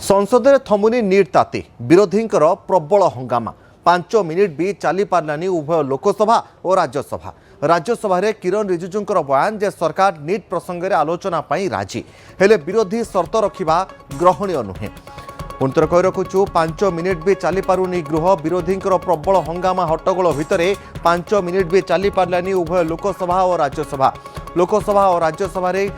संसद में थमुनी नीट ताती विरोधी प्रबल हंगामा 5 मिनिट भी चली पारानी उभय लोकसभा और राज्यसभा। राज्यसभा रे किरण रिजिजूंकर बयान जे सरकार नीट प्रसंग में आलोचना पाई राजी हेले विरोधी शर्त रखा ग्रहणीय नुहे। पुणितर कही रखुचु 5 मिनिट भी चली पारुनी गृह विरोधी प्रबल हंगामा हट्टगोल भितर 5 मिनिट भी चली पारानी उभय लोकसभा और राज्यसभा। लोकसभा और राज्यसभा रे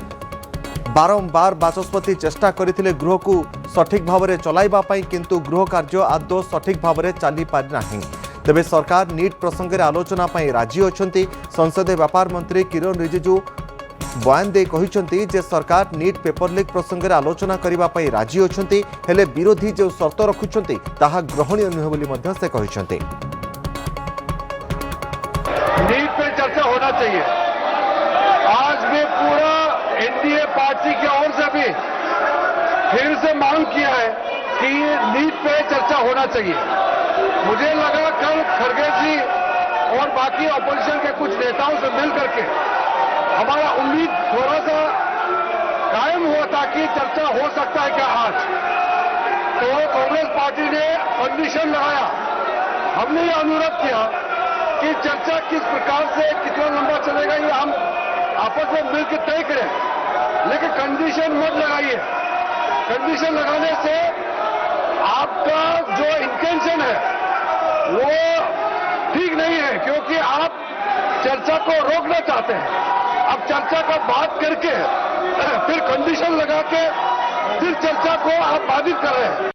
बारंबार बाचस्पति चेष्टा करथिले गृह को सठिक भाव में चलाइबा पई किंतु गृह कार्य आदौ सठिक भाव में चली पारि नाही। तेबे सरकार नीट प्रसंग में आलोचना पई राजी अछंती। संसदीय व्यापार मंत्री किरण रिजिजू बयान दे कहिसंती जे सरकार नीट पेपर लीक प्रसंग में आलोचना करिबा पई राजी अछंती हेले विरोधी जो शर्त रखुचंती ताहा ग्रहणीय नुहे बोली मध्य से कहिसंती। नीट पे चर्चा होना चाहिए। आज भी पूरा एनडीए पार्टी की ओर से भी फिर से मांग किया है कि नीट पे चर्चा होना चाहिए। मुझे लगा कल खड़गे जी और बाकी ऑपोजिशन के कुछ नेताओं से मिल करके हमारा उम्मीद थोड़ा सा कायम हुआ था कि चर्चा हो सकता है क्या आज। तो कांग्रेस पार्टी ने कंडीशन लगाया, हमने ये अनुरोध किया कि चर्चा किस प्रकार से कितना लंबा चलेगा ये हम आपस में मिलकर तय करें, लेकिन कंडीशन मत लगाइए। कंडीशन लगाने से आपका जो इंटेंशन है वो ठीक नहीं है, क्योंकि आप चर्चा को रोकना चाहते हैं। अब चर्चा का बात करके फिर कंडीशन लगा के फिर चर्चा को आप बाधित कर रहे हैं।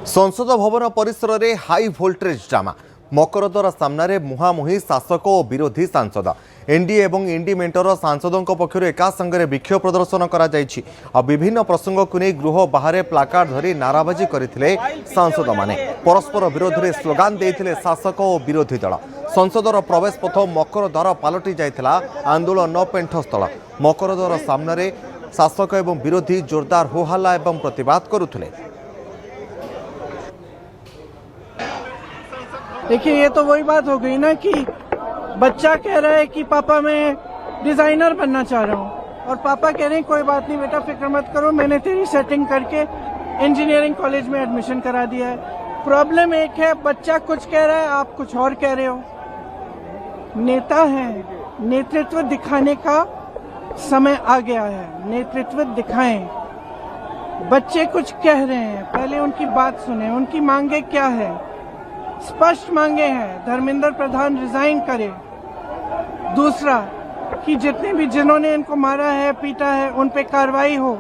संसद भवन परिसर में हाई वोल्टेज ड्रामा मकरदर सामने मुहांमुही शासक और विरोधी सांसद। एनडीए और इंडी मेंटर सांसदों पक्षर एका संगे विक्षोभ प्रदर्शन कर विभिन्न प्रसंग को नहीं गृह बाहर प्लाकार्ड धरी नाराबाजी करते सांसद माने परस्पर विरोध में स्लोगान देते शासक और विरोधी दल। संसदर प्रवेश पथ मकरद्वार पलटि जाइथिला आंदोलन पेंठस्थल। मकरद्वार सामने शासक और विरोधी जोरदार होहल्ला और प्रतिवाद करुथिले। देखिए, ये तो वही बात हो गई ना कि बच्चा कह रहा है कि पापा मैं डिजाइनर बनना चाह रहा हूँ और पापा कह रहे हैं कोई बात नहीं बेटा, फिक्र मत करो, मैंने तेरी सेटिंग करके इंजीनियरिंग कॉलेज में एडमिशन करा दिया है। प्रॉब्लम एक है, बच्चा कुछ कह रहा है, आप कुछ और कह रहे हो। नेता है, नेतृत्व दिखाने का समय आ गया है, नेतृत्व दिखाएं। बच्चे कुछ कह रहे हैं, पहले उनकी बात सुने, उनकी मांगे क्या है। स्पष्ट मांगे हैं, धर्मेंद्र प्रधान रिजाइन करे। दूसरा कि जितने भी जिन्होंने इनको मारा है, पीटा है, उन पे कार्रवाई हो।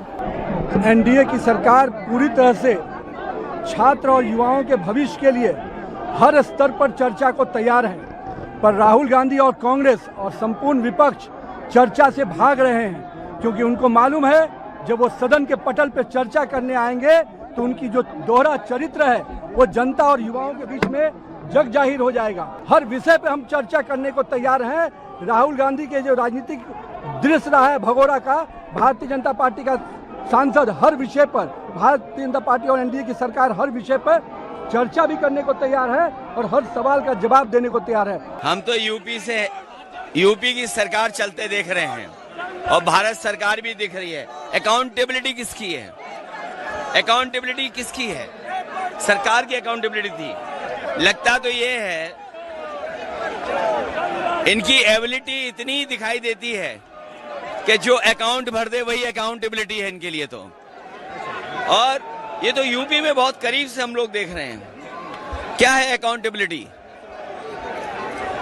एनडीए की सरकार पूरी तरह से छात्र और युवाओं के भविष्य के लिए हर स्तर पर चर्चा को तैयार है, पर राहुल गांधी और कांग्रेस और संपूर्ण विपक्ष चर्चा से भाग रहे हैं, क्योंकि उनको मालूम है जब वो सदन के पटल पर चर्चा करने आएंगे तो उनकी जो दोहरा चरित्र है वो जनता और युवाओं के बीच में जग जाहिर हो जाएगा। हर विषय पे हम चर्चा करने को तैयार हैं। राहुल गांधी के जो राजनीतिक दृश्य रहा है भगोड़ा का, भारतीय जनता पार्टी का सांसद हर विषय पर, भारतीय जनता पार्टी और एनडीए की सरकार हर विषय पर चर्चा भी करने को तैयार है और हर सवाल का जवाब देने को तैयार है। हम तो यूपी की सरकार चलते देख रहे हैं और भारत सरकार भी दिख रही है। अकाउंटेबिलिटी किसकी है? अकाउंटेबिलिटी किसकी है? सरकार की अकाउंटेबिलिटी थी। लगता तो ये है इनकी एबिलिटी इतनी दिखाई देती है कि जो अकाउंट भर दे वही अकाउंटेबिलिटी है इनके लिए तो। और ये तो यूपी में बहुत करीब से हम लोग देख रहे हैं। क्या है अकाउंटेबिलिटी?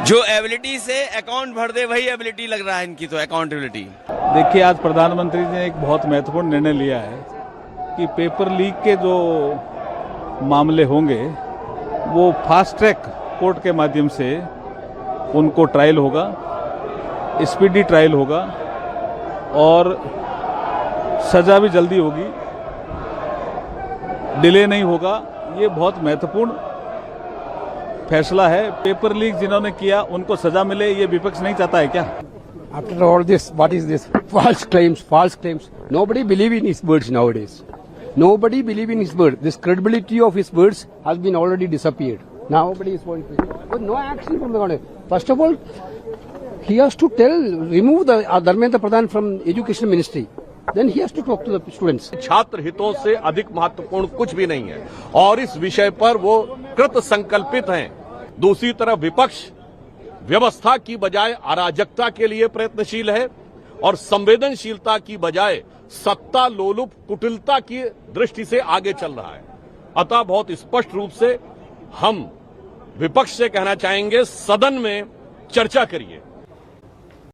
जो एबिलिटी से अकाउंट भर दे वही एबिलिटी लग रहा है इनकी तो अकाउंटेबिलिटी। देखिए, आज प्रधानमंत्री ने एक बहुत महत्वपूर्ण निर्णय लिया है कि पेपर लीक के जो मामले होंगे वो फास्ट ट्रैक कोर्ट के माध्यम से उनको ट्रायल होगा, स्पीडी ट्रायल होगा और सजा भी जल्दी होगी, डिले नहीं होगा। ये बहुत महत्वपूर्ण फैसला है। पेपर लीक जिन्होंने किया उनको सजा मिले, ये विपक्ष नहीं चाहता है क्या? After all this, what is this? False claims, false claims. Nobody believe in his words nowadays. Nobody believe in his word. This credibility of his words has been already disappeared. Nobody is going to. But no action from the government. First of all, he has to remove the Dharmendra Pradhan from Education Ministry. then he has to talk to the students. छात्र हितों से अधिक महत्वपूर्ण कुछ भी नहीं है और इस विषय पर वो कृत संकल्पित हैं। दूसरी तरफ विपक्ष व्यवस्था की बजाय अराजकता के लिए प्रयत्नशील है और संवेदनशीलता की बजाय सत्ता लोलुप कुटिलता की दृष्टि से आगे चल रहा है। अतः बहुत स्पष्ट रूप से हम विपक्ष से कहना चाहेंगे, सदन में चर्चा करिए।